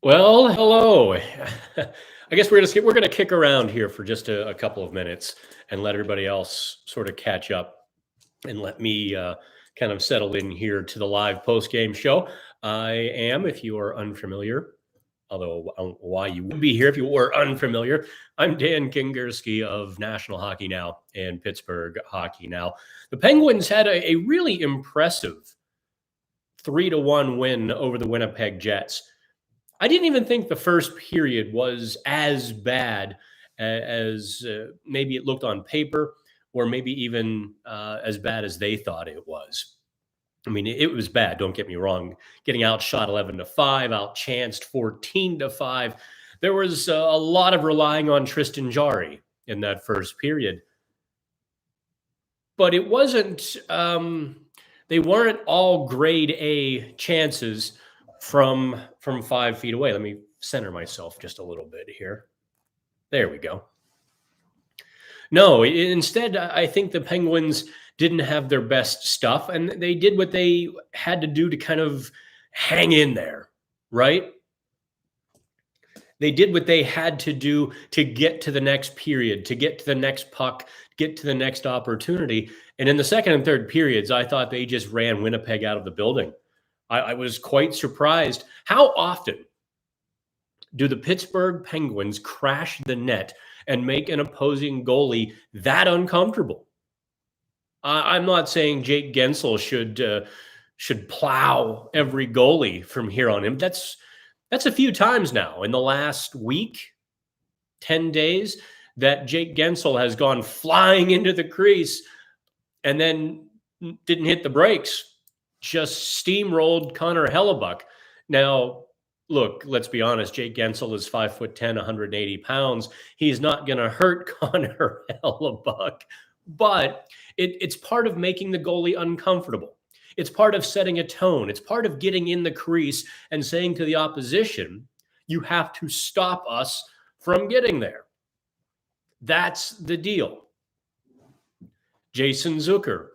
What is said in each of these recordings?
Well, hello. I guess we're gonna kick around here for just a couple of minutes and let everybody else sort of catch up and let me kind of settle in here to the live post game show. I am, if you are unfamiliar, although I don't know why you would be here if you were unfamiliar. I'm Dan Kingerski of National Hockey Now and Pittsburgh Hockey Now. The Penguins had a really impressive 3-1 win over the Winnipeg Jets. I didn't even think the first period was as bad as maybe it looked on paper, or maybe even as bad as they thought it was. I mean, it was bad. Don't get me wrong. Getting outshot 11-5, outchanced 14-5. There was a lot of relying on Tristan Jarry in that first period, but it wasn't. They weren't all grade A chances from 5 feet away. Let me center myself just a little bit here. There we go. No, instead, I think the Penguins didn't have their best stuff, and they did what they had to do to kind of hang in there, right? They did what they had to do to get to the next period, to get to the next puck, get to the next opportunity. And in the second and third periods, I thought they just ran Winnipeg out of the building. I was quite surprised. How often do the Pittsburgh Penguins crash the net and make an opposing goalie that uncomfortable? I'm not saying Jake Gensel should plow every goalie from here on in. That's a few times now in the last week, 10 days, that Jake Gensel has gone flying into the crease and then didn't hit the brakes. Just steamrolled Connor Hellebuck. Now, look, let's be honest. Jake Gensel is 5'10", 180 pounds. He's not going to hurt Connor Hellebuck, but it's part of making the goalie uncomfortable. It's part of setting a tone. It's part of getting in the crease and saying to the opposition, you have to stop us from getting there. That's the deal. Jason Zucker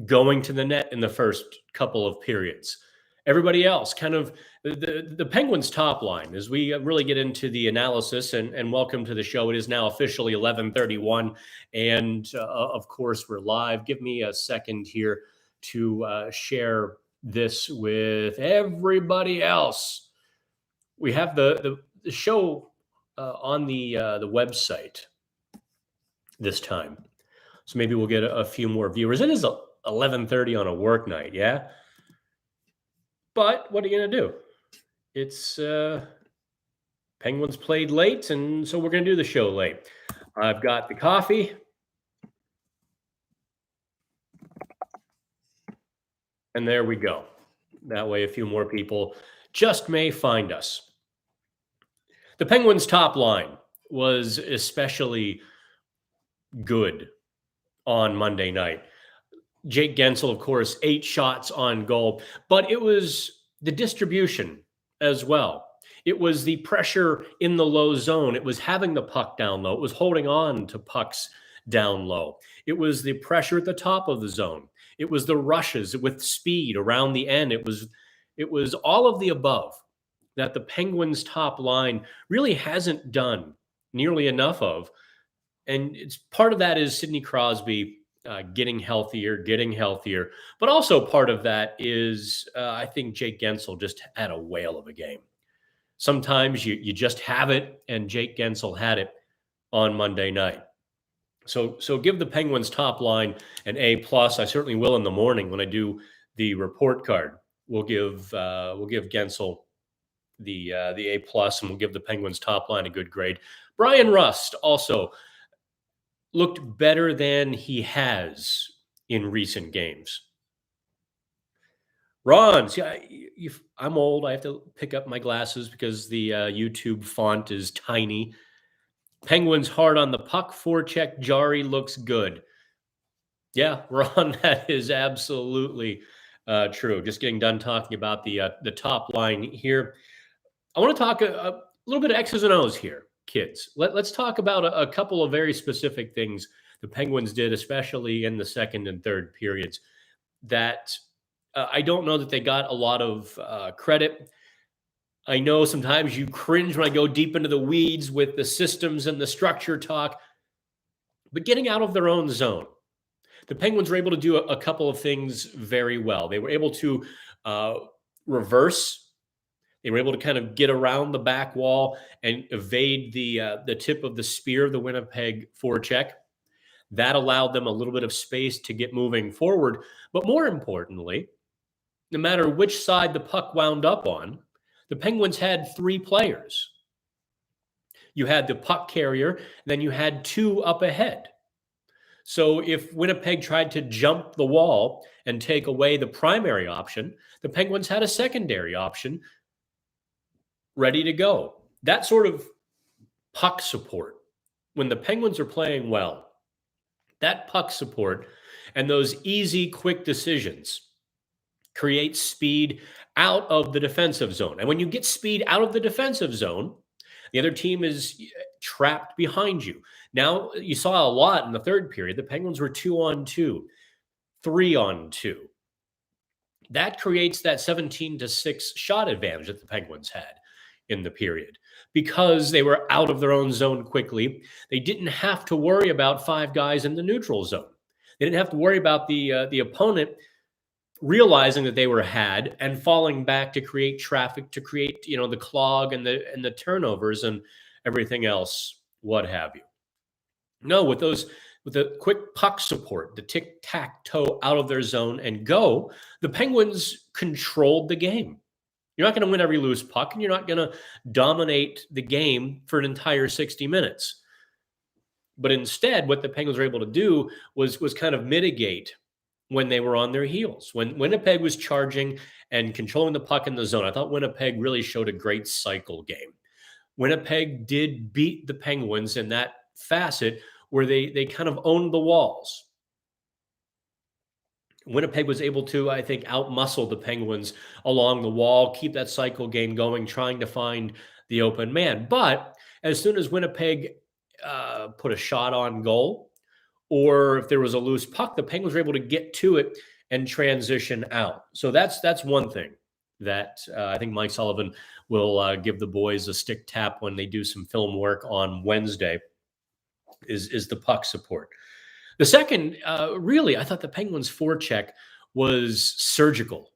going to the net in the first couple of periods. Everybody else, kind of the Penguins' top line, as we really get into the analysis, and welcome to the show. It is now officially 11:31, and of course, we're live. Give me a second here to share this with everybody else. We have the show on the website this time, so maybe we'll get a few more viewers. It is 11:30 on a work night, yeah? But what are you going to do? It's Penguins played late, and so we're going to do the show late. I've got the coffee. And there we go. That way a few more people just may find us. The Penguins' top line was especially good on Monday night. Jake Gensel, of course, 8 shots on goal, but it was the distribution as well. It was the pressure in the low zone. It was having the puck down low. It was holding on to pucks down low. It was the pressure at the top of the zone. It was the rushes with speed around the end. It was all of the above that the Penguins' top line really hasn't done nearly enough of. And it's part of that is Sidney Crosby getting healthier. But also part of that is I think Jake Gensel just had a whale of a game. Sometimes you just have it, and Jake Gensel had it on Monday night. So give the Penguins top line an A+. I certainly will in the morning when I do the report card. We'll give Gensel the A+, and we'll give the Penguins top line a good grade. Brian Rust also looked better than he has in recent games. Ron, see, I'm old. I have to pick up my glasses because the YouTube font is tiny. Penguins hard on the puck, forecheck. Jarry looks good. Yeah, Ron, that is absolutely true. Just getting done talking about the top line here. I want to talk a little bit of X's and O's here, kids. Let's talk about a couple of very specific things the Penguins did, especially in the second and third periods, that I don't know that they got a lot of credit. I know sometimes you cringe when I go deep into the weeds with the systems and the structure talk, but getting out of their own zone. The Penguins were able to do a couple of things very well. They were able to uh, reverse. They were able to kind of get around the back wall and evade the tip of the spear of the Winnipeg forecheck. That allowed them a little bit of space to get moving forward. But more importantly, no matter which side the puck wound up on, the Penguins had three players. You had the puck carrier, then you had two up ahead. So if Winnipeg tried to jump the wall and take away the primary option, the Penguins had a secondary option ready to go. That sort of puck support, when the Penguins are playing well, that puck support and those easy, quick decisions create speed out of the defensive zone. And when you get speed out of the defensive zone, the other team is trapped behind you. Now, you saw a lot in the third period. The Penguins were 2-on-2, 3-on-2. That creates that 17-6 shot advantage that the Penguins had in the period because they were out of their own zone quickly. They didn't have to worry about five guys in the neutral zone. They didn't have to worry about the opponent realizing that they were had and falling back to create traffic, to create the clog and the turnovers and everything else, what have you. No, with the quick puck support, the tic-tac-toe out of their zone and go, the Penguins controlled the game. You're not going to win every loose puck, and you're not going to dominate the game for an entire 60 minutes. But instead, what the Penguins were able to do was kind of mitigate when they were on their heels. When Winnipeg was charging and controlling the puck in the zone, I thought Winnipeg really showed a great cycle game. Winnipeg did beat the Penguins in that facet where they kind of owned the walls. Winnipeg was able to, I think, outmuscle the Penguins along the wall, keep that cycle game going, trying to find the open man. But as soon as Winnipeg put a shot on goal, or if there was a loose puck, the Penguins were able to get to it and transition out. So that's one thing that I think Mike Sullivan will give the boys a stick tap when they do some film work on Wednesday is the puck support. The second, really, I thought the Penguins' forecheck was surgical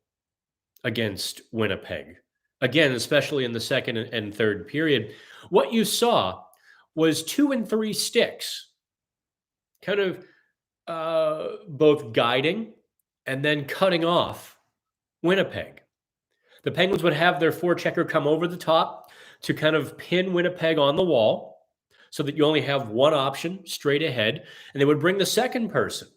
against Winnipeg. Again, especially in the second and third period. What you saw was 2 and 3 sticks, kind of both guiding and then cutting off Winnipeg. The Penguins would have their forechecker come over the top to kind of pin Winnipeg on the wall so that you only have one option straight ahead. And they would bring the second person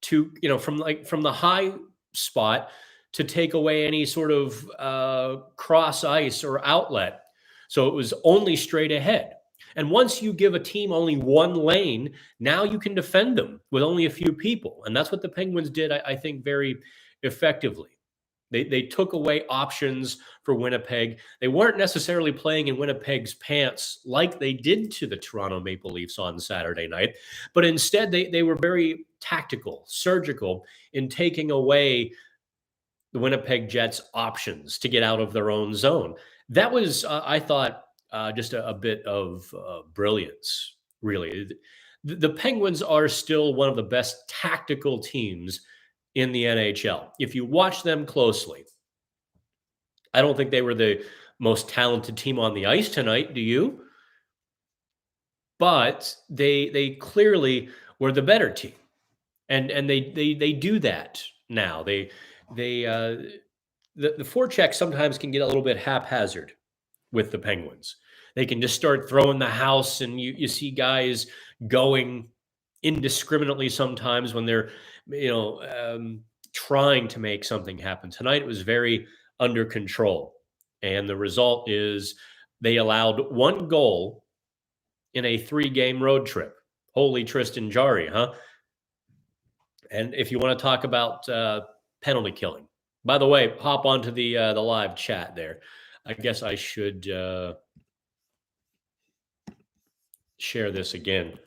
to, from the high spot to take away any sort of cross ice or outlet. So it was only straight ahead. And once you give a team only one lane, now you can defend them with only a few people. And that's what the Penguins did, I think, very effectively. They took away options for Winnipeg. They weren't necessarily playing in Winnipeg's pants like they did to the Toronto Maple Leafs on Saturday night, but instead they were very tactical, surgical in taking away the Winnipeg Jets' options to get out of their own zone. That was, I thought, just a bit of brilliance, really. The Penguins are still one of the best tactical teams in the NHL. If you watch them closely, I don't think they were the most talented team on the ice tonight, do you? But they clearly were the better team. And they do that now. The forecheck sometimes can get a little bit haphazard with the Penguins. They can just start throwing the house, and you see guys going indiscriminately sometimes when they're trying to make something happen. Tonight it was very under control, and the result is they allowed one goal in a 3-game road trip. Holy Tristan Jarry, huh? And if you want to talk about penalty killing, by the way, hop onto the live chat there. I guess I should share this again.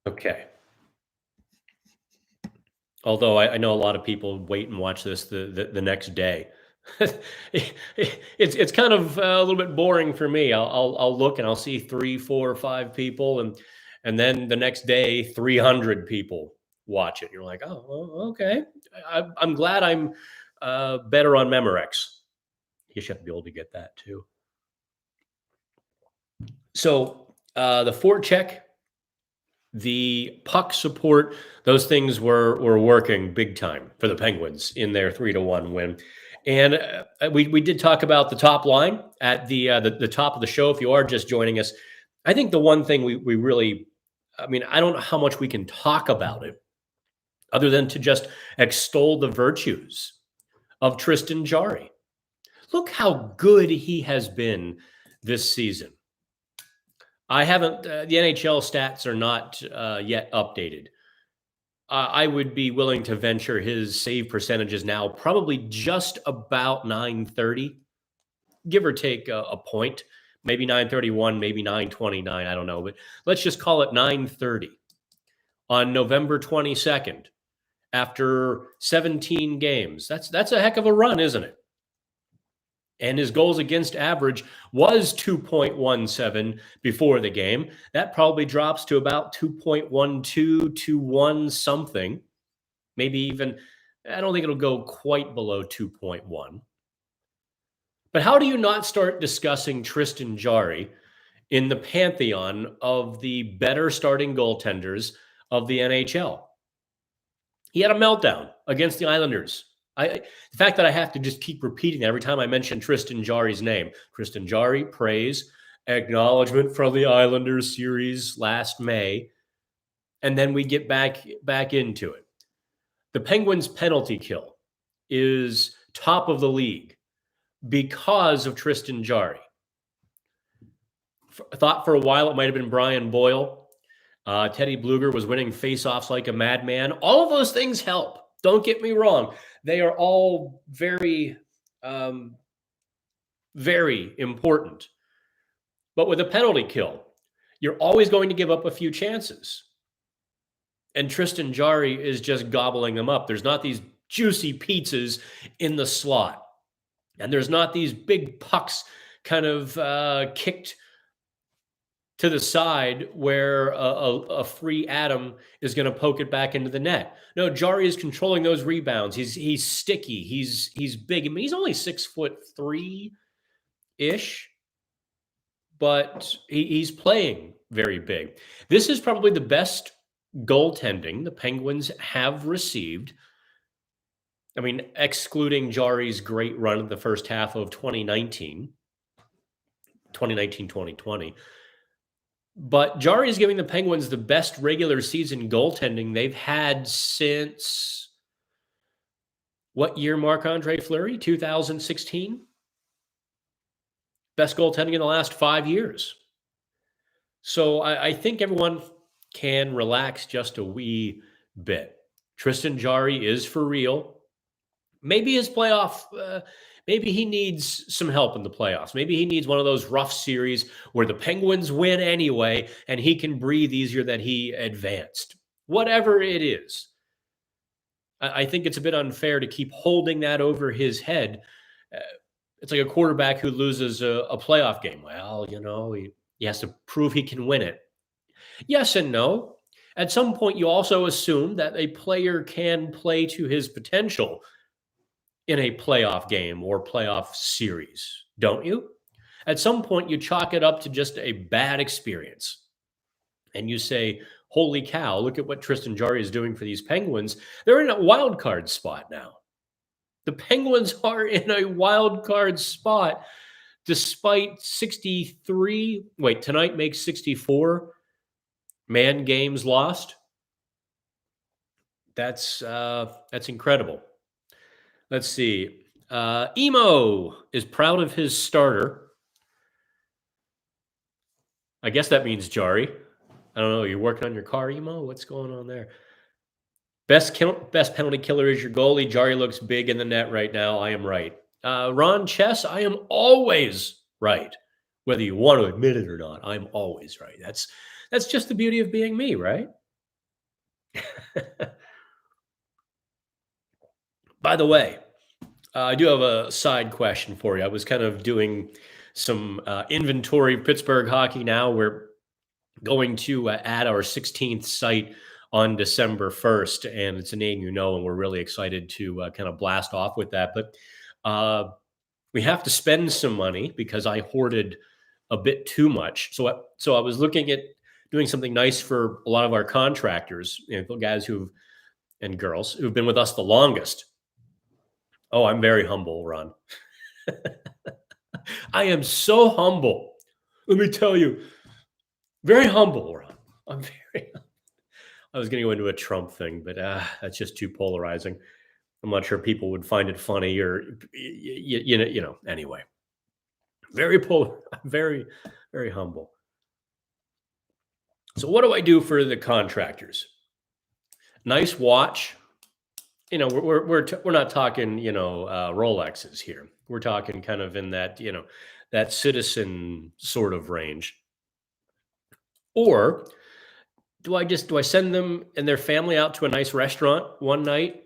Okay. Although I know a lot of people wait and watch this the next day. It's kind of a little bit boring for me. I'll look and I'll see 3, 4, 5 people, and then the next day 300 people watch it. You're like, oh, well, okay. I'm glad I'm better on Memorex. You should be able to get that too. So the forecheck, the puck support, those things were working big time for the Penguins in their 3-1 win. And we did talk about the top line at the top of the show. If you are just joining us, I think the one thing we really, I mean, I don't know how much we can talk about it other than to just extol the virtues of Tristan Jarry. Look how good he has been this season. I haven't, the NHL stats are not yet updated. I would be willing to venture his save percentage is now probably just about 930, give or take a point, maybe 931, maybe 929. I don't know, but let's just call it 930 on November 22nd after 17 games. That's a heck of a run, isn't it? And his goals against average was 2.17 before the game. That probably drops to about 2.12 to 1 something. Maybe even, I don't think it'll go quite below 2.1. But how do you not start discussing Tristan Jarry in the pantheon of the better starting goaltenders of the NHL? He had a meltdown against the Islanders. The fact that I have to just keep repeating that every time I mention Tristan Jarry's name. Tristan Jarry, praise, acknowledgement from the Islanders series last May, and then we get back into it. The Penguins' penalty kill is top of the league because of Tristan Jarry. I thought for a while it might have been Brian Boyle. Teddy Bluger was winning faceoffs like a madman. All of those things help. Don't get me wrong. They are all very, very important. But with a penalty kill, you're always going to give up a few chances. And Tristan Jarry is just gobbling them up. There's not these juicy pizzas in the slot. And there's not these big pucks kind of kicked to the side where a free atom is going to poke it back into the net. No, Jarry is controlling those rebounds. He's sticky. He's big. I mean, he's only 6'3" ish, but he's playing very big. This is probably the best goaltending the Penguins have received. I mean, excluding Jarry's great run in the first half of 2019, 2020. But Jarry is giving the Penguins the best regular season goaltending they've had since what year, Marc-Andre Fleury? 2016? Best goaltending in the last 5 years. So I think everyone can relax just a wee bit. Tristan Jarry is for real. Maybe his playoff, maybe he needs some help in the playoffs. Maybe he needs one of those rough series where the Penguins win anyway, and he can breathe easier that he advanced. Whatever it is. I think it's a bit unfair to keep holding that over his head. It's like a quarterback who loses a playoff game. Well, you know, he has to prove he can win it. Yes and no. At some point, you also assume that a player can play to his potential in a playoff game or playoff series, don't you? At some point, you chalk it up to just a bad experience. And you say, holy cow, look at what Tristan Jarry is doing for these Penguins. They're in a wild card spot now. The Penguins are in a wild card spot despite 63. Wait, tonight makes 64 man games lost. That's incredible. Let's see. Emo is proud of his starter. I guess that means Jarry. I don't know. You're working on your car, Emo? What's going on there? Best penalty killer is your goalie. Jarry looks big in the net right now. I am right. Ron Chess, I am always right. Whether you want to admit it or not, I'm always right. That's just the beauty of being me, right? By the way, I do have a side question for you. I was kind of doing some inventory of Pittsburgh hockey now. We're going to add our 16th site on December 1st, and it's a name you know, and we're really excited to kind of blast off with that. But we have to spend some money because I hoarded a bit too much. So I was looking at doing something nice for a lot of our contractors, the guys and girls who've been with us the longest. Oh, I'm very humble, Ron. I am so humble. Let me tell you, very humble, Ron. I'm very. I was going to go into a Trump thing, but that's just too polarizing. I'm not sure people would find it funny or Anyway, very, very humble. So what do I do for the contractors? Nice watch. We're not talking Rolexes here. We're talking kind of in that that citizen sort of range. Or do I send them and their family out to a nice restaurant one night?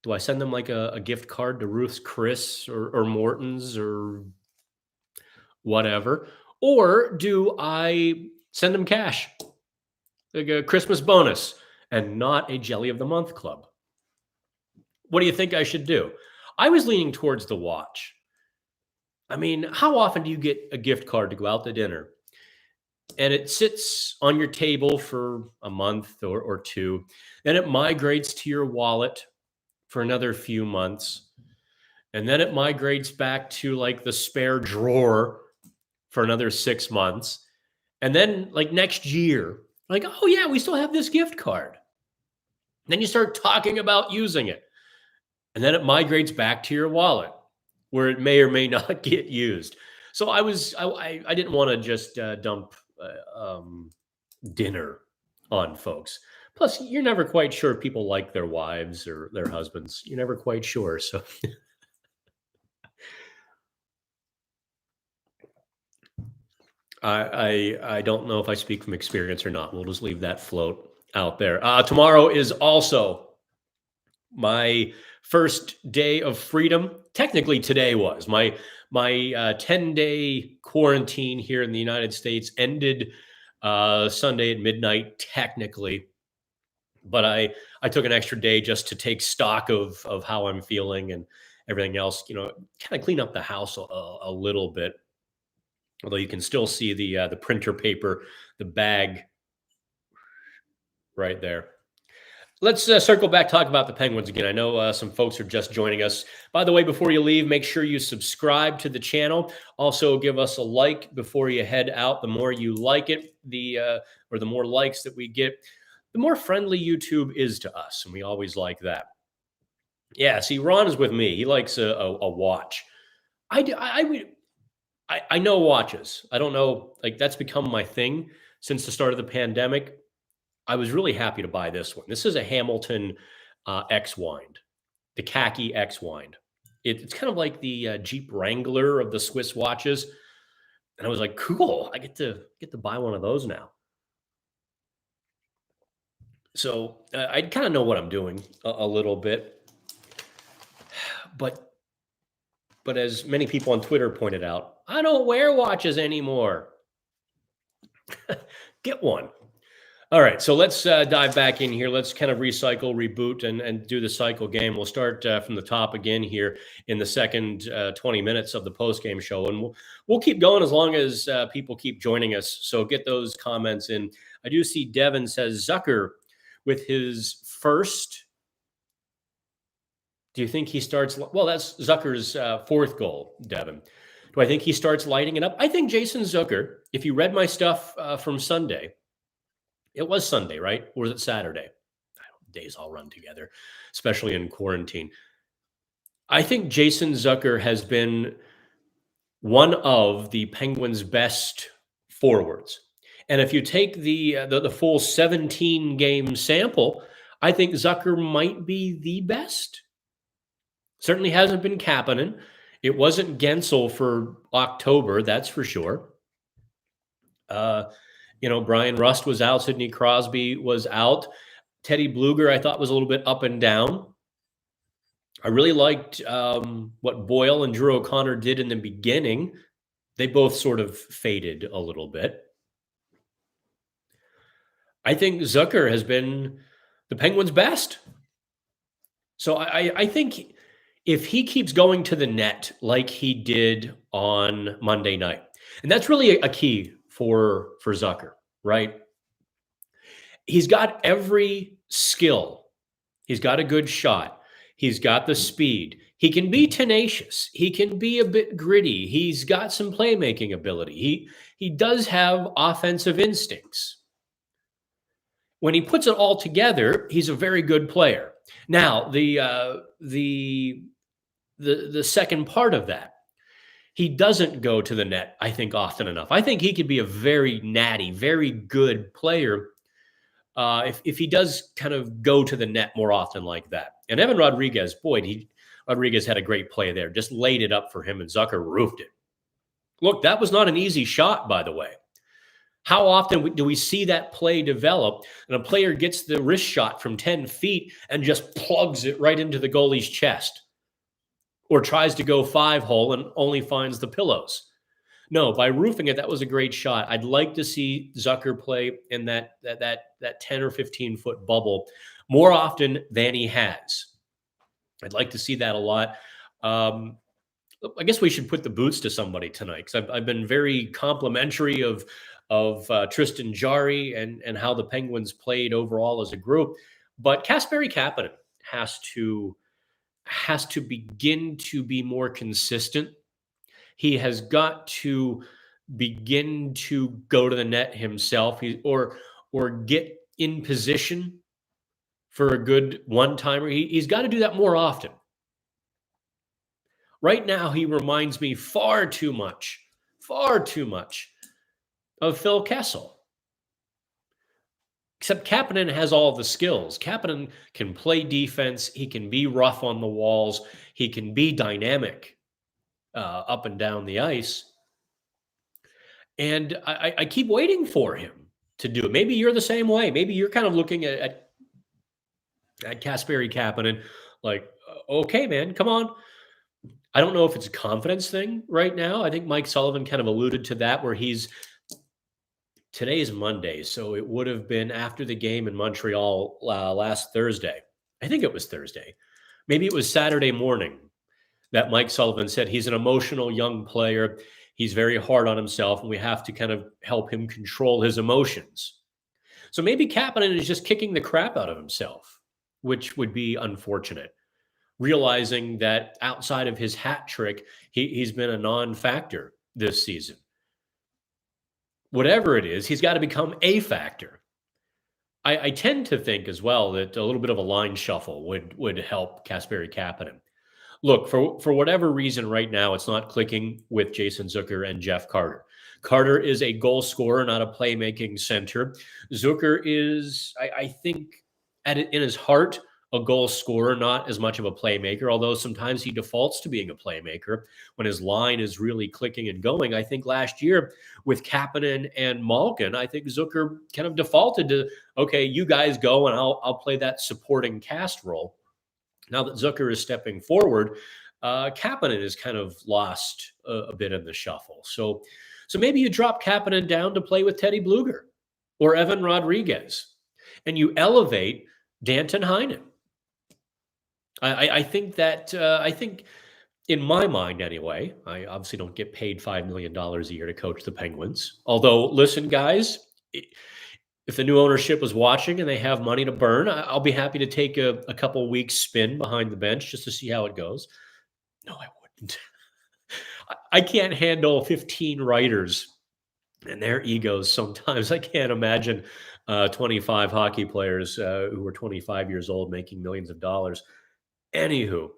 Do I send them like a gift card to Ruth's Chris or Morton's or whatever? Or do I send them cash, like a Christmas bonus, and not a Jelly of the Month club? What do you think I should do? I was leaning towards the watch. I mean, how often do you get a gift card to go out to dinner and it sits on your table for a month or two, then it migrates to your wallet for another few months, and then it migrates back to like the spare drawer for another 6 months, and then like next year, like, oh yeah, we still have this gift card. And then you start talking about using it, and then it migrates back to your wallet where it may or may not get used. So I didn't want to just dump dinner on folks. Plus, you're never quite sure if people like their wives or their husbands. You're never quite sure. So I don't know if I speak from experience or not. We'll just leave that float out there. Tomorrow is also my first day of freedom. Technically, today was my 10-day quarantine here in the United States ended Sunday at midnight, technically. But I took an extra day just to take stock of how I'm feeling and everything else, kind of clean up the house a little bit. Although you can still see the printer paper, the bag right there. Let's circle back, talk about the Penguins again. I know some folks are just joining us. By the way, before you leave, make sure you subscribe to the channel. Also, give us a like before you head out. The more you like it, the more likes that we get, the more friendly YouTube is to us, and we always like that. Yeah, see, Ron is with me. He likes a watch. I know watches. I don't know, like that's become my thing since the start of the pandemic. I was really happy to buy this one. This is a Hamilton X-Wind, the khaki X-Wind. It's kind of like the Jeep Wrangler of the Swiss watches. And I was like, cool, I get to buy one of those now. So I kind of know what I'm doing a little bit. But as many people on Twitter pointed out, I don't wear watches anymore. Get one. All right, so let's dive back in here. Let's kind of recycle, reboot, and do the cycle game. We'll start from the top again here in the second 20 minutes of the post-game show, and we'll keep going as long as people keep joining us. So get those comments in. I do see Devin says Zucker with his first. Do you think he starts? Well, that's Zucker's fourth goal, Devin. Do I think he starts lighting it up? I think Jason Zucker, if you read my stuff from Sunday, it was Sunday, right? Or was it Saturday? Days all run together, especially in quarantine. I think Jason Zucker has been one of the Penguins' best forwards. And if you take the full 17-game sample, I think Zucker might be the best. Certainly hasn't been Kapanen. It wasn't Gensel for October, that's for sure. Brian Rust was out. Sidney Crosby was out. Teddy Bluger, I thought, was a little bit up and down. I really liked what Boyle and Drew O'Connor did in the beginning. They both sort of faded a little bit. I think Zucker has been the Penguins' best. So I think if he keeps going to the net like he did on Monday night, and that's really a key for Zucker, right? He's got every skill. He's got a good shot. He's got the speed. He can be tenacious. He can be a bit gritty. He's got some playmaking ability. He does have offensive instincts. When he puts it all together, he's a very good player. Now, the second part of that, he doesn't go to the net, I think, often enough. I think he could be a very natty, very good player if he does kind of go to the net more often like that. And Evan Rodriguez, boy, Rodriguez had a great play there, just laid it up for him, and Zucker roofed it. Look, that was not an easy shot, by the way. How often do we see that play develop and a player gets the wrist shot from 10 feet and just plugs it right into the goalie's chest, or tries to go 5-hole and only finds the pillows? No, by roofing it, that was a great shot. I'd like to see Zucker play in that 10 or 15-foot bubble more often than he has. I'd like to see that a lot. I guess we should put the boots to somebody tonight, because I've been very complimentary of Tristan Jarry and how the Penguins played overall as a group. But Kasperi Kapanen has to begin to be more consistent. He has got to begin to go to the net himself, or get in position for a good one-timer. He's got to do that more often. Right now, he reminds me far too much of Phil Kessel. Except Kapanen has all the skills. Kapanen can play defense. He can be rough on the walls. He can be dynamic up and down the ice. And I keep waiting for him to do it. Maybe you're the same way. Maybe you're kind of looking at Kasperi Kapanen like, okay, man, come on. I don't know if it's a confidence thing right now. I think Mike Sullivan kind of alluded to that, where today's Monday, so it would have been after the game in Montreal last Thursday. I think it was Thursday. Maybe it was Saturday morning that Mike Sullivan said he's an emotional young player. He's very hard on himself, and we have to kind of help him control his emotions. So maybe Kapanen is just kicking the crap out of himself, which would be unfortunate, realizing that outside of his hat trick, he's been a non-factor this season. Whatever it is, he's got to become a factor. I tend to think as well that a little bit of a line shuffle would help Kasperi Kapanen. Look, for whatever reason right now, it's not clicking with Jason Zucker and Jeff Carter. Carter is a goal scorer, not a playmaking center. Zucker is, I think, in his heart, a goal scorer, not as much of a playmaker, although sometimes he defaults to being a playmaker when his line is really clicking and going. I think last year with Kapanen and Malkin, I think Zucker kind of defaulted to, okay, you guys go and I'll play that supporting cast role. Now that Zucker is stepping forward, Kapanen is kind of lost a bit in the shuffle. So maybe you drop Kapanen down to play with Teddy Bluger or Evan Rodriguez, and you elevate Danton Heinen. I think that in my mind anyway, I obviously don't get paid $5 million a year to coach the Penguins. Although, listen, guys, if the new ownership was watching and they have money to burn, I'll be happy to take a couple weeks spin behind the bench just to see how it goes. No, I wouldn't. I can't handle 15 writers and their egos sometimes. I can't imagine 25 hockey players who are 25 years old making millions of dollars. Anywho,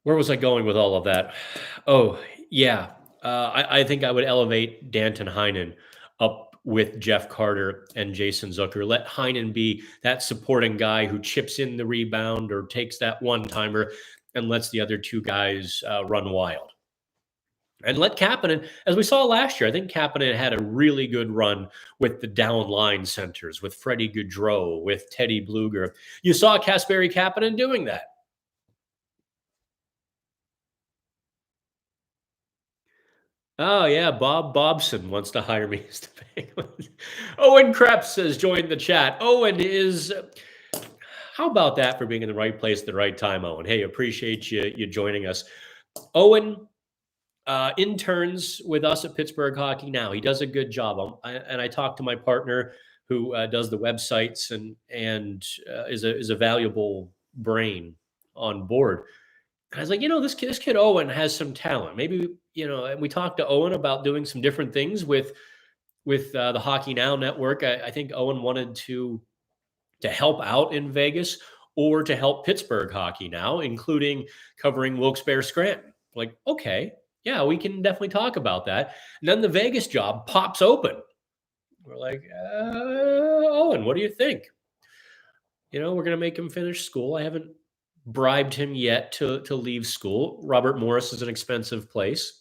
where was I going with all of that? Oh, yeah. I think I would elevate Danton Heinen up with Jeff Carter and Jason Zucker. Let Heinen be that supporting guy who chips in the rebound or takes that one-timer and lets the other two guys run wild. And let Kapanen, as we saw last year, I think Kapanen had a really good run with the down line centers, with Freddie Gaudreau, with Teddy Bluger. You saw Kasperi Kapanen doing that. Oh yeah, Bob Bobson wants to hire me as the Penguin. Owen Krebs has joined the chat. Owen is. How about that for being in the right place at the right time, Owen? Hey, appreciate you joining us. Owen interns with us at Pittsburgh Hockey Now. He does a good job. And I talked to my partner who does the websites and is a valuable brain on board. And I was like, this kid Owen has some talent. Maybe and we talked to Owen about doing some different things with the Hockey Now network. I think Owen wanted to help out in Vegas or to help Pittsburgh Hockey Now, including covering Wilkes-Barre Scranton. Like, okay, yeah, we can definitely talk about that. And then the Vegas job pops open. We're like, Owen, what do you think? We're going to make him finish school. I haven't bribed him yet to leave school. Robert Morris is an expensive place,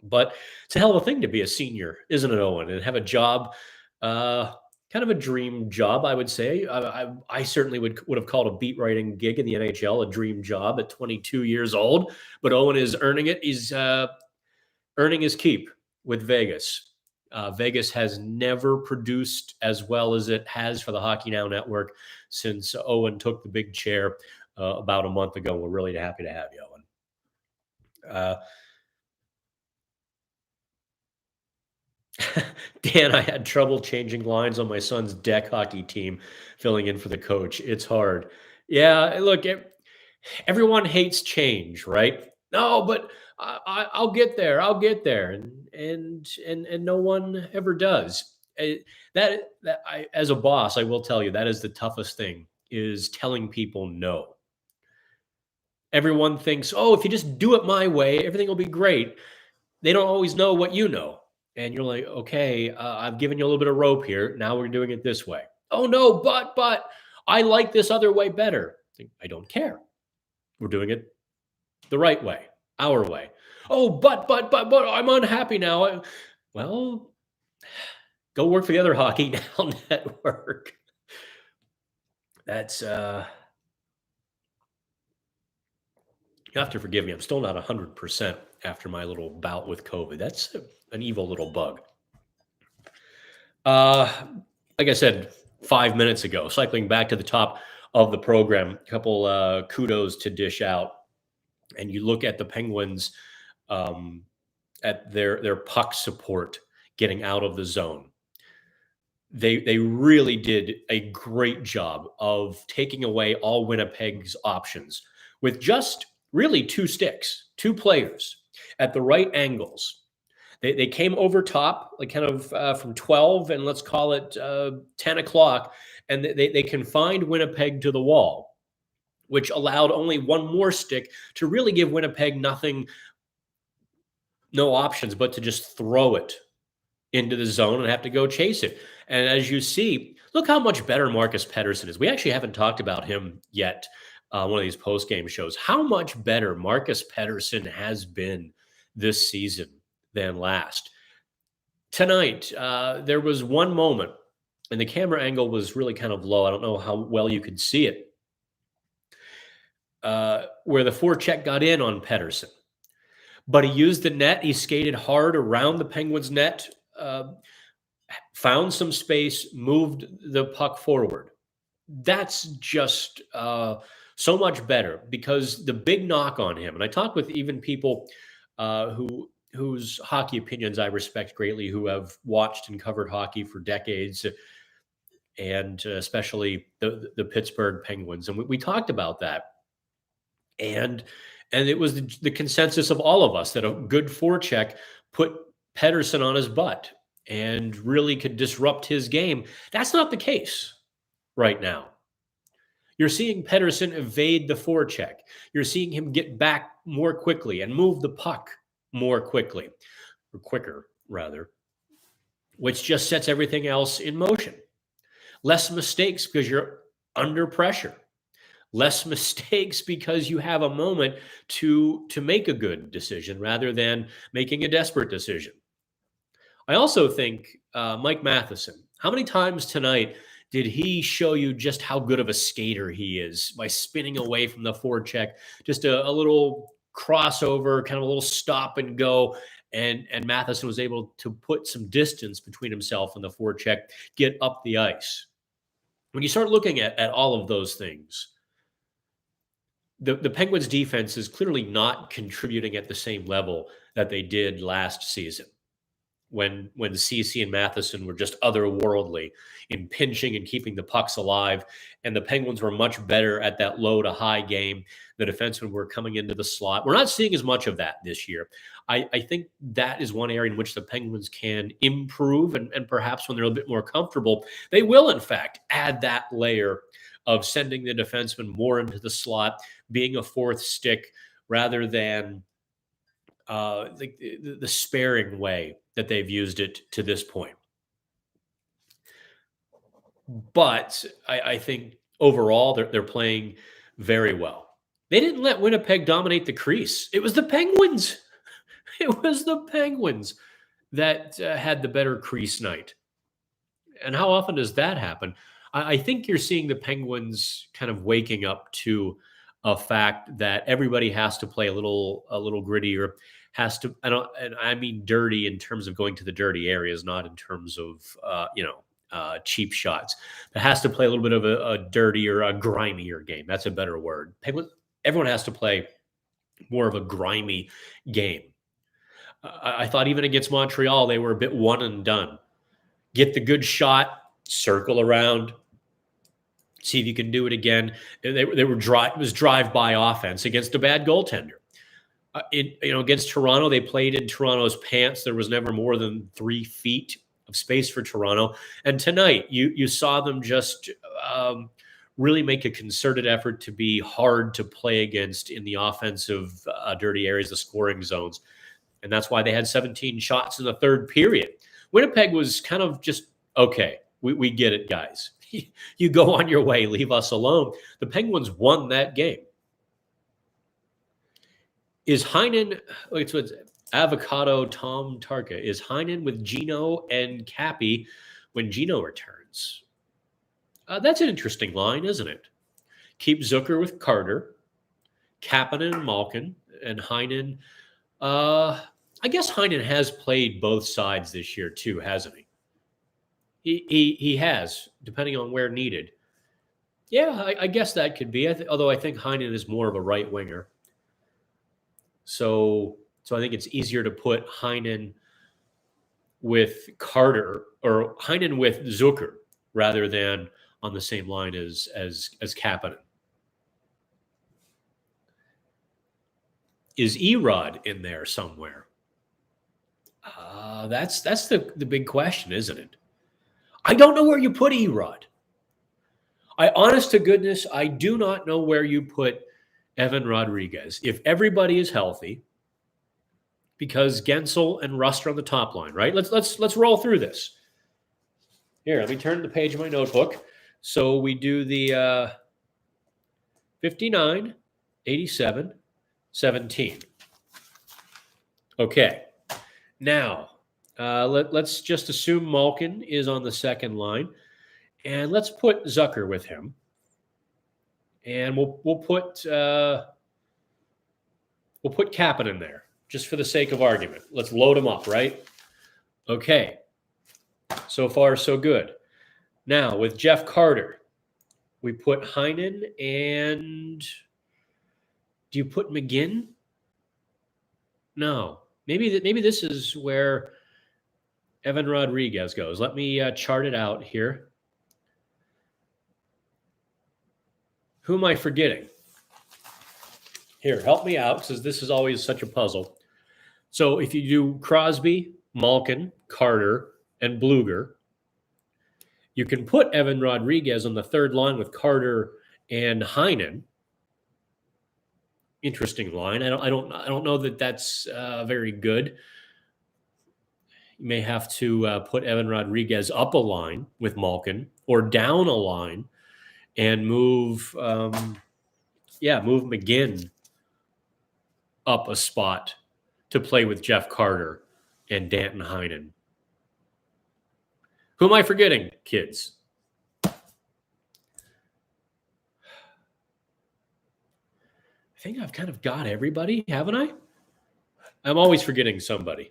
but it's a hell of a thing to be a senior, isn't it, Owen? And have a job, kind of a dream job, I would say. I certainly would have called a beat writing gig in the NHL a dream job at 22 years old, but Owen is earning it. He's earning his keep with Vegas. Vegas has never produced as well as it has for the Hockey Now network since Owen took the big chair about a month ago. We're really happy to have you, Owen. Dan, I had trouble changing lines on my son's deck hockey team, filling in for the coach. It's hard. Yeah, look, everyone hates change, right? No, but I'll get there. I'll get there, and no one ever does. As a boss, I will tell you that is the toughest thing: is telling people no. Everyone thinks, oh, if you just do it my way, everything will be great. They don't always know what you know. And you're like, okay, I've given you a little bit of rope here. Now we're doing it this way. Oh no, but I like this other way better. I don't care. We're doing it the right way, our way. Oh, but I'm unhappy now. Well, go work for the other Hockey Now network. That's you have to forgive me. I'm still not 100% after my little bout with COVID. That's an evil little bug. Like I said 5 minutes ago, cycling back to the top of the program, a couple kudos to dish out. And you look at the Penguins at their puck support getting out of the zone. They really did a great job of taking away all Winnipeg's options with just really two sticks, two players at the right angles. They came over top, like kind of from 12 and let's call it 10 o'clock, and they confined Winnipeg to the wall, which allowed only one more stick to really give Winnipeg no options but to just throw it into the zone and have to go chase it. And as you see, look how much better Marcus Pettersson is. We actually haven't talked about him yet. One of these post-game shows, how much better Marcus Pettersson has been this season than last. Tonight, there was one moment, and the camera angle was really kind of low. I don't know how well you could see it, where the forecheck got in on Pettersson. But he used the net. He skated hard around the Penguins' net, found some space, moved the puck forward. That's just so much better, because the big knock on him, and I talked with even people whose hockey opinions I respect greatly, who have watched and covered hockey for decades, and especially the Pittsburgh Penguins. And we talked about that. And it was the consensus of all of us that a good forecheck put Pettersson on his butt and really could disrupt his game. That's not the case right now. You're seeing Pettersson evade the forecheck. You're seeing him get back more quickly and move the puck more quickly, or quicker rather, which just sets everything else in motion. Less mistakes because you're under pressure. less mistakes because you have a moment to make a good decision rather than making a desperate decision. I also think Mike Matheson, how many times tonight did he show you just how good of a skater he is by spinning away from the forecheck, just a little crossover, kind of a little stop and go. And Matheson was able to put some distance between himself and the forecheck, get up the ice. When you start looking at all of those things, the Penguins defense is clearly not contributing at the same level that they did last season when CC and Matheson were just otherworldly in pinching and keeping the pucks alive. And the Penguins were much better at that low to high game. The defensemen were coming into the slot. We're not seeing as much of that this year. I think that is one area in which the Penguins can improve. And perhaps when they're a bit more comfortable, they will, in fact, add that layer of sending the defenseman more into the slot, being a fourth stick rather than the sparing way that they've used it to this point. But I think overall they're playing very well. They didn't let Winnipeg dominate the crease. It was the Penguins. It was the Penguins that had the better crease night. And how often does that happen? I think you're seeing the Penguins kind of waking up to a fact that everybody has to play a little grittier, has to, and I mean dirty in terms of going to the dirty areas, not in terms of cheap shots. It has to play a little bit of a dirtier, a grimier game. That's a better word. Everyone has to play more of a grimy game. I thought even against Montreal, they were a bit one and done. Get the good shot, circle around, see if you can do it again. They were it was drive-by offense against a bad goaltender. Against Toronto, they played in Toronto's pants. There was never more than 3 feet of space for Toronto. And tonight, you saw them just really make a concerted effort to be hard to play against in the offensive dirty areas, the scoring zones. And that's why they had 17 shots in the third period. Winnipeg was kind of just, okay, we get it, guys. You go on your way, leave us alone. The Penguins won that game. Is Heinen, Avocado Tom Tarka, is Heinen with Gino and Cappy when Gino returns? That's an interesting line, isn't it? Keep Zucker with Carter, Kapanen and Malkin, and Heinen. I guess Heinen has played both sides this year too, hasn't he? He has, depending on where needed. Yeah, I guess that could be. Although I think Heinen is more of a right winger. So I think it's easier to put Heinen with Carter or Heinen with Zucker rather than on the same line as Kapanen. Is Erod in there somewhere? That's the big question, isn't it? I don't know where you put Erod. Honest to goodness, I do not know where you put Evan Rodriguez. If everybody is healthy, because Gensel and Rust are on the top line, right? Let's roll through this. Here, let me turn the page of my notebook. So we do the 59, 87, 17. Okay. Now, let's just assume Malkin is on the second line, and let's put Zucker with him, and we'll put Kapanen there just for the sake of argument. Let's load him up, right? Okay. So far, so good. Now with Jeff Carter, we put Heinen, and do you put McGinn? No. Maybe this is where Evan Rodriguez goes. Let me chart it out here. Who am I forgetting? Here, help me out, because this is always such a puzzle. So if you do Crosby, Malkin, Carter, and Bluger, you can put Evan Rodriguez on the third line with Carter and Heinen. Interesting line. I don't know that that's very good. You may have to put Evan Rodriguez up a line with Malkin or down a line and move move McGinn up a spot to play with Jeff Carter and Danton Heinen. Who am I forgetting, kids? I think I've kind of got everybody, haven't I? I'm always forgetting somebody.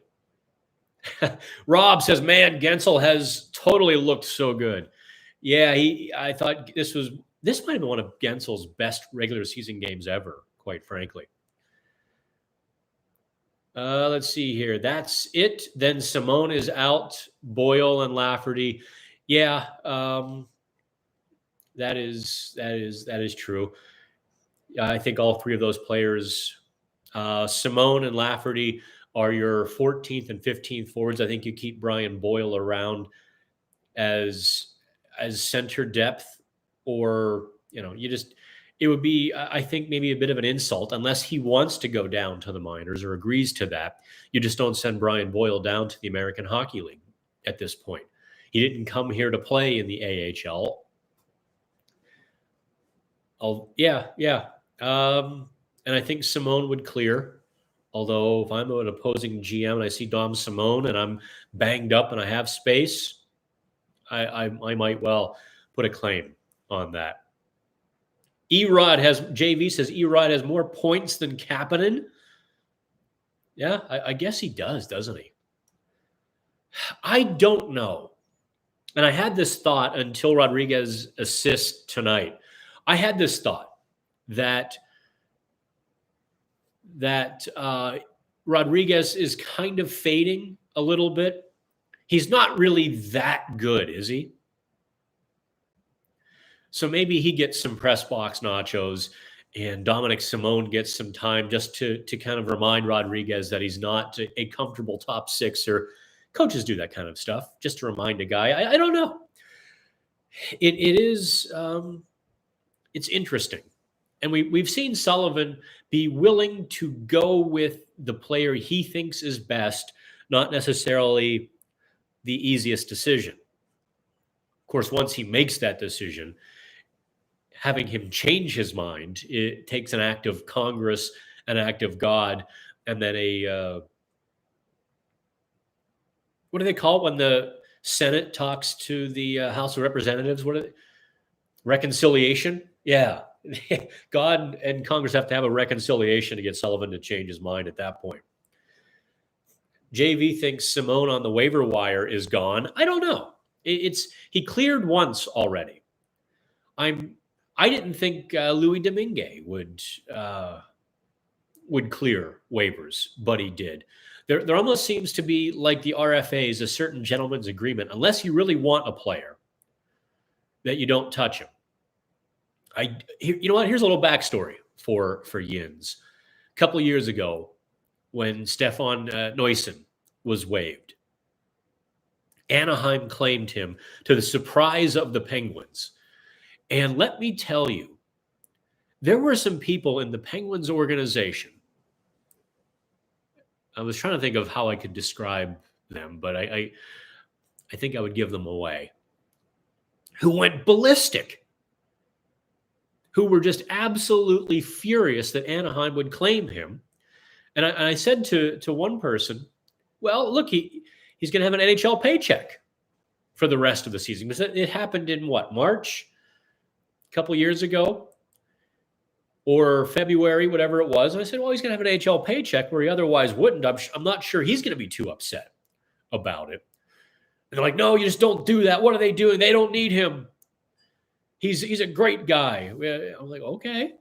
Rob says, man, Gensel has totally looked so good. Yeah, I thought this might have been one of Gensel's best regular season games ever, quite frankly. Let's see here. That's it. Then Simone is out. Boyle and Lafferty. Yeah, that is true. I think all three of those players, Simone and Lafferty, are your 14th and 15th forwards. I think you keep Brian Boyle around as center depth, or it would be, I think, maybe a bit of an insult unless he wants to go down to the minors or agrees to that. You just don't send Brian Boyle down to the American Hockey League at this point. He didn't come here to play in the AHL. And I think Simone would clear. Although if I'm an opposing GM and I see Dom Simone and I'm banged up and I have space, I might well put a claim on that. JV says Erod has more points than Kapanen. Yeah, I guess he does, doesn't he? I don't know. And I had this thought until Rodriguez assist tonight. I had this thought that Rodriguez is kind of fading a little bit. He's not really that good, is he? So maybe he gets some press box nachos and Dominic Simone gets some time just to kind of remind Rodriguez that he's not a comfortable top sixer. Coaches do that kind of stuff just to remind a guy. I don't know. It is it's interesting. And we've seen Sullivan be willing to go with the player he thinks is best, not necessarily the easiest decision. Of course, once he makes that decision, having him change his mind, it takes an act of Congress, an act of God, and then what do they call it when the Senate talks to the House of Representatives? Reconciliation? Yeah. God and Congress have to have a reconciliation to get Sullivan to change his mind at that point. JV thinks Simone on the waiver wire is gone. I don't know. He cleared once already. I didn't think Louis Domingue would clear waivers, but he did. There almost seems to be, like the RFAs, a certain gentleman's agreement. Unless you really want a player, that you don't touch him. You know what? Here's a little backstory for Yins. A couple of years ago, when Stefan Neusen was waived, Anaheim claimed him to the surprise of the Penguins. And let me tell you, there were some people in the Penguins organization. I was trying to think of how I could describe them, but I think I would give them away, who went ballistic, who were just absolutely furious that Anaheim would claim him. And I said to one person, well, look, he's going to have an NHL paycheck for the rest of the season. It happened in March? A couple years ago? Or February, whatever it was. And I said, well, he's going to have an NHL paycheck where he otherwise wouldn't. I'm not sure he's going to be too upset about it. And they're like, no, you just don't do that. What are they doing? They don't need him. He's a great guy. I'm like, okay.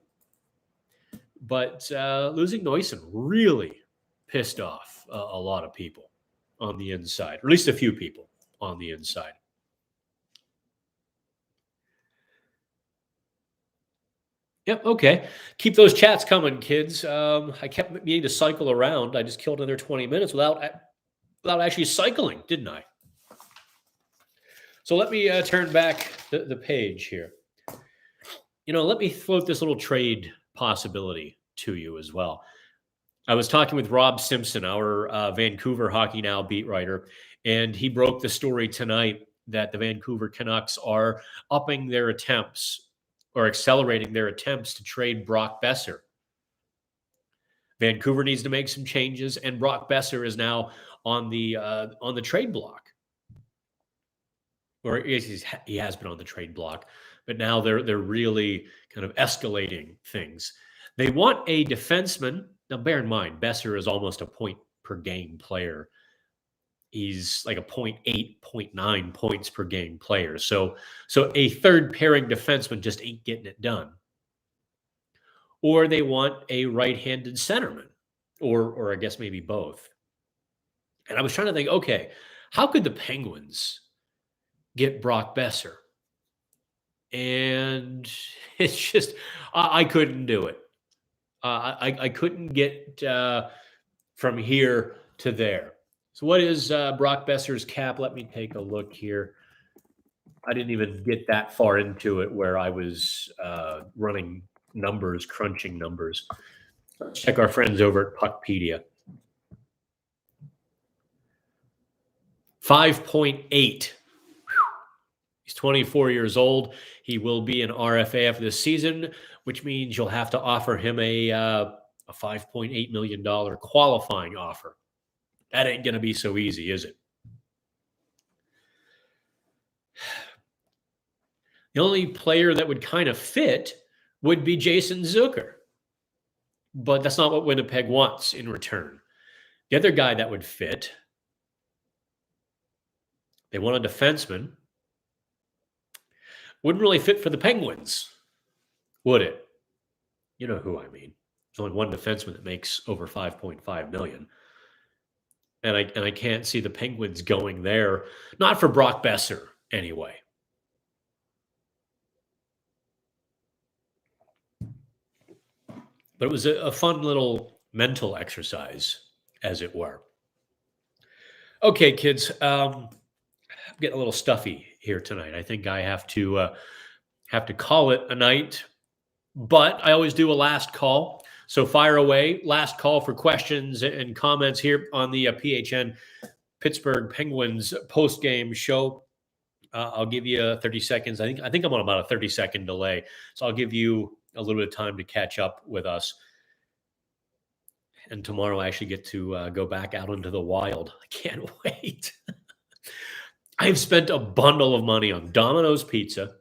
But losing Neusen really pissed off a lot of people on the inside, or at least a few people on the inside. Yep, okay. Keep those chats coming, kids. I kept meaning to cycle around. I just killed another 20 minutes without actually cycling, didn't I? So let me turn back the page here. Let me float this little trade possibility to you as well. I was talking with Rob Simpson, our Vancouver Hockey Now beat writer, and he broke the story tonight that the Vancouver Canucks are upping their attempts or accelerating their attempts to trade Brock Besser. Vancouver needs to make some changes, and Brock Besser is now on the trade block. Or he has been on the trade block, but now they're really kind of escalating things. They want a defenseman. Now, bear in mind, Besser is almost a point per game player. He's like a 0.8, 0.9 points per game player. So a third pairing defenseman just ain't getting it done. Or they want a right-handed centerman, or I guess maybe both. And I was trying to think, okay, how could the Penguins get Brock Besser? And it's just, I couldn't do it. I couldn't get from here to there. So what is Brock Besser's cap? Let me take a look here. I didn't even get that far into it where I was running numbers, crunching numbers. Let's check our friends over at Puckpedia. 5.8. He's 24 years old. He will be an RFA after this season, which means you'll have to offer him a $5.8 million qualifying offer. That ain't going to be so easy, is it? The only player that would kind of fit would be Jason Zucker. But that's not what Winnipeg wants in return. The other guy that would fit, they want a defenseman. Wouldn't really fit for the Penguins, would it? You know who I mean. There's only one defenseman that makes over $5.5 million. And I can't see the Penguins going there. Not for Brock Besser, anyway. But it was a fun little mental exercise, as it were. Okay, kids. I'm getting a little stuffy here tonight. I think I have to call it a night. But I always do a last call. So fire away. Last call for questions and comments here on the PHN Pittsburgh Penguins post-game show. I'll give you 30 seconds. I think I'm on about a 30-second delay. So I'll give you a little bit of time to catch up with us. And tomorrow I actually get to go back out into the wild. I can't wait. I've spent a bundle of money on Domino's Pizza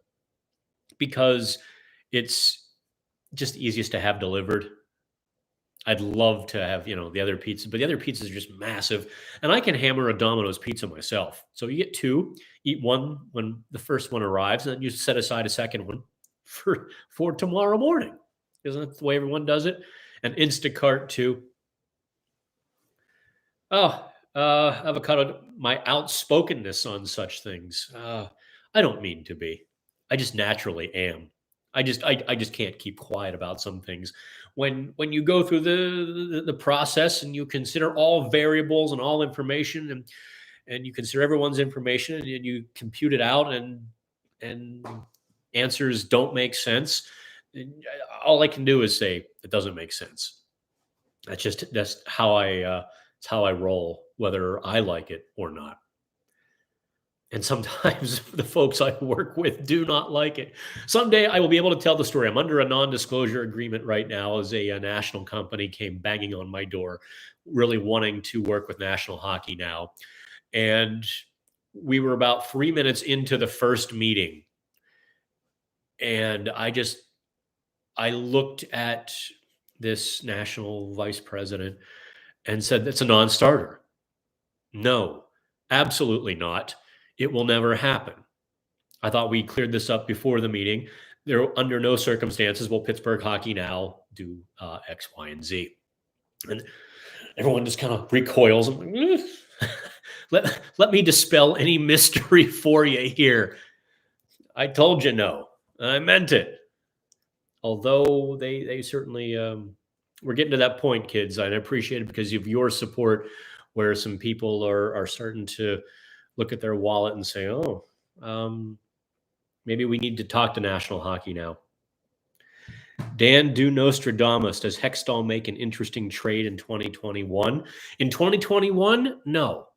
because it's just easiest to have delivered. I'd love to have, the other pizza, but the other pizzas are just massive. And I can hammer a Domino's pizza myself. So you get two, eat one when the first one arrives, and then you set aside a second one for tomorrow morning. Isn't that the way everyone does it? And Instacart too. Avocado, my outspokenness on such things. I don't mean to be. I just naturally am. I just can't keep quiet about some things. When you go through the process and you consider all variables and all information and you consider everyone's information and you compute it out and answers don't make sense, all I can do is say it doesn't make sense. That's how I roll, whether I like it or not. And sometimes the folks I work with do not like it. Someday I will be able to tell the story. I'm under a non-disclosure agreement right now as a national company came banging on my door, really wanting to work with National Hockey Now. And we were about 3 minutes into the first meeting. And I looked at this national vice president and said, that's a non-starter. No, absolutely not. It will never happen. I thought we cleared this up before the meeting. There, under no circumstances will Pittsburgh Hockey Now do X, Y, and Z. And everyone just kind of recoils. I'm like, let me dispel any mystery for you here. I told you no. I meant it. Although they certainly we're getting to that point, kids. I appreciate it because of your support, where some people are starting to look at their wallet and say, oh, maybe we need to talk to National Hockey Now. Dan do Nostradamus. Does Hextall make an interesting trade in 2021? In 2021, no.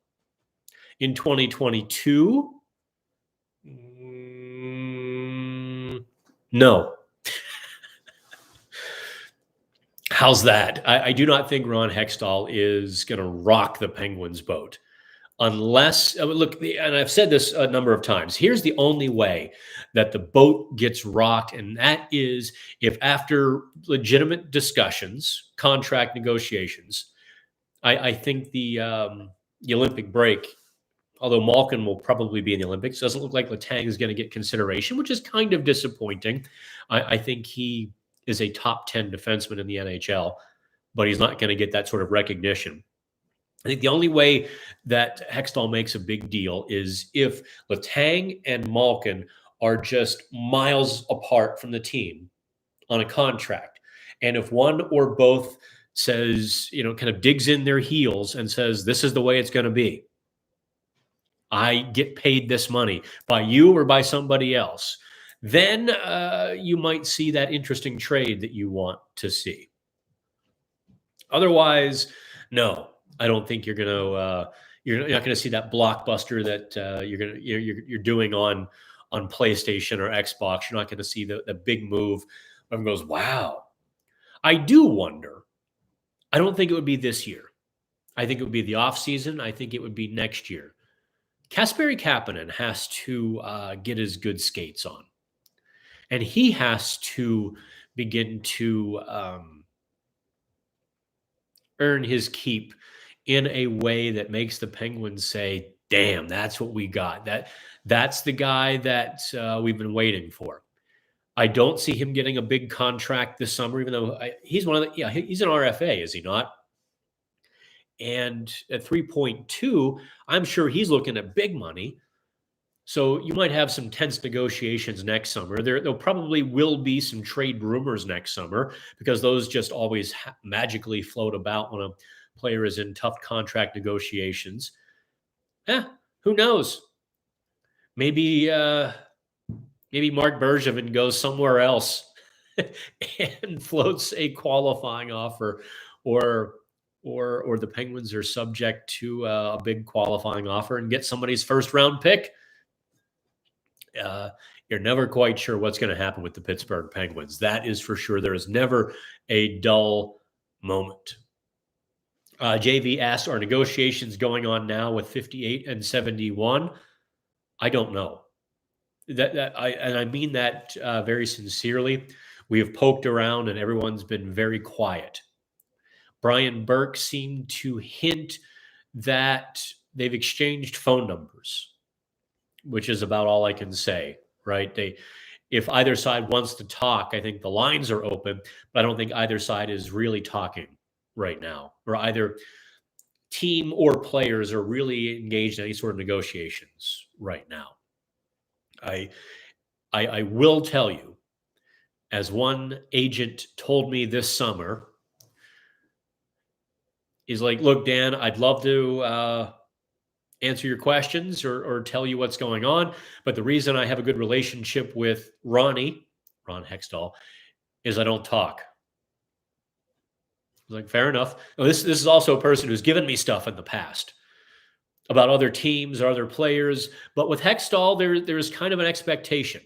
In 2022, no. How's that? I do not think Ron Hextall is going to rock the Penguins boat unless, look, and I've said this a number of times. Here's the only way that the boat gets rocked, and that is if after legitimate discussions, contract negotiations, I think the Olympic break, although Malkin will probably be in the Olympics, doesn't look like Letang is going to get consideration, which is kind of disappointing. I think he is a top 10 defenseman in the NHL, but he's not going to get that sort of recognition. I think the only way that Hextall makes a big deal is if Letang and Malkin are just miles apart from the team on a contract. And if one or both says, kind of digs in their heels and says, this is the way it's going to be. I get paid this money by you or by somebody else. Then you might see that interesting trade that you want to see. Otherwise, no, I don't think you're not going to see that blockbuster that you're doing on PlayStation or Xbox. You're not going to see the big move. Everyone goes, wow. I do wonder. I don't think it would be this year. I think it would be the offseason. I think it would be next year. Kasperi Kapanen has to get his good skates on. And he has to begin to earn his keep in a way that makes the Penguins say, damn, that's what we got. That's the guy that we've been waiting for. I don't see him getting a big contract this summer, even though he's he's an RFA, is he not? And at 3.2, I'm sure he's looking at big money. So you might have some tense negotiations next summer. There probably will be some trade rumors next summer because those just always magically float about when a player is in tough contract negotiations. Who knows? Maybe Mark Bergevin goes somewhere else and floats a qualifying offer, or the Penguins are subject to a big qualifying offer and get somebody's first round pick. You're never quite sure what's going to happen with the Pittsburgh Penguins. That is for sure. There is never a dull moment. JV asked, are negotiations going on now with 58 and 71? I don't know. I mean that very sincerely. We have poked around and everyone's been very quiet. Brian Burke seemed to hint that they've exchanged phone numbers, which is about all I can say, right? If either side wants to talk, I think the lines are open, but I don't think either side is really talking right now, or either team or players are really engaged in any sort of negotiations right now. I will tell you, as one agent told me this summer, is like, look, Dan, I'd love to answer your questions or tell you what's going on. But the reason I have a good relationship with Ron Hextall, is I don't talk. I was like, fair enough. This is also a person who's given me stuff in the past about other teams or other players. But with Hextall, there's kind of an expectation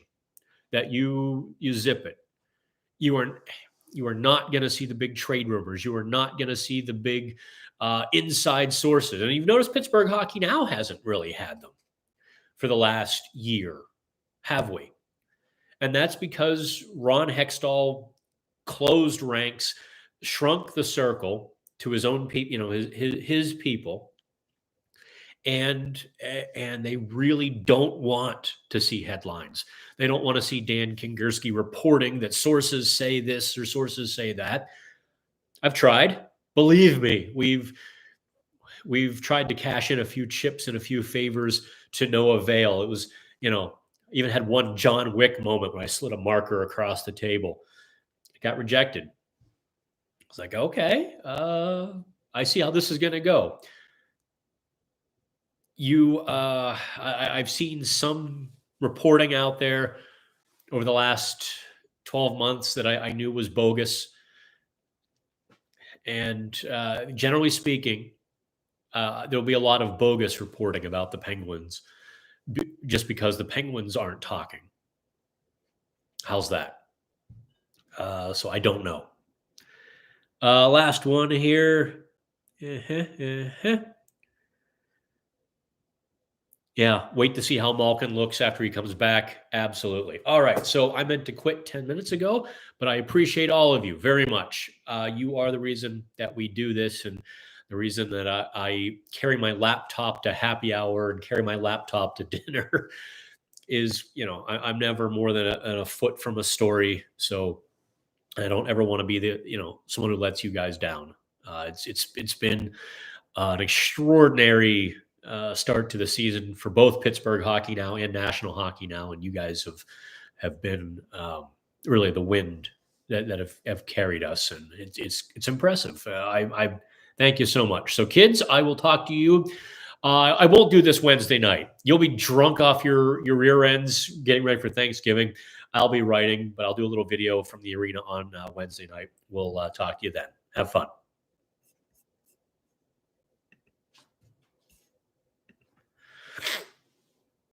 that you zip it. You are not going to see the big trade rumors. You are not going to see the big inside sources. And you've noticed Pittsburgh Hockey Now hasn't really had them for the last year, have we? And that's because Ron Hextall closed ranks, shrunk the circle to his own people, his people. And they really don't want to see headlines. They don't want to see Dan Kingerski reporting that sources say this or sources say that. I've tried. Believe me, we've tried to cash in a few chips and a few favors to no avail. It was, even had one John Wick moment when I slid a marker across the table. It got rejected. I was like, okay, I see how this is going to go. I've seen some reporting out there over the last 12 months that I knew was bogus. And generally speaking, there'll be a lot of bogus reporting about the Penguins just because the Penguins aren't talking. How's that? So I don't know. Last one here. Yeah, wait to see how Malkin looks after he comes back. Absolutely. All right. So I meant to quit 10 minutes ago, but I appreciate all of you very much. You are the reason that we do this and the reason that I carry my laptop to happy hour and carry my laptop to dinner is, I'm never more than a foot from a story. So I don't ever want to be someone who lets you guys down. It's been an extraordinary start to the season for both Pittsburgh hockey now and National Hockey now, and you guys have been really the wind that have carried us, and it's impressive. I thank you so much. So, kids, I will talk to you. I won't do this Wednesday night. You'll be drunk off your rear ends getting ready for Thanksgiving. I'll be writing, but I'll do a little video from the arena on Wednesday night. We'll talk to you then. Have fun.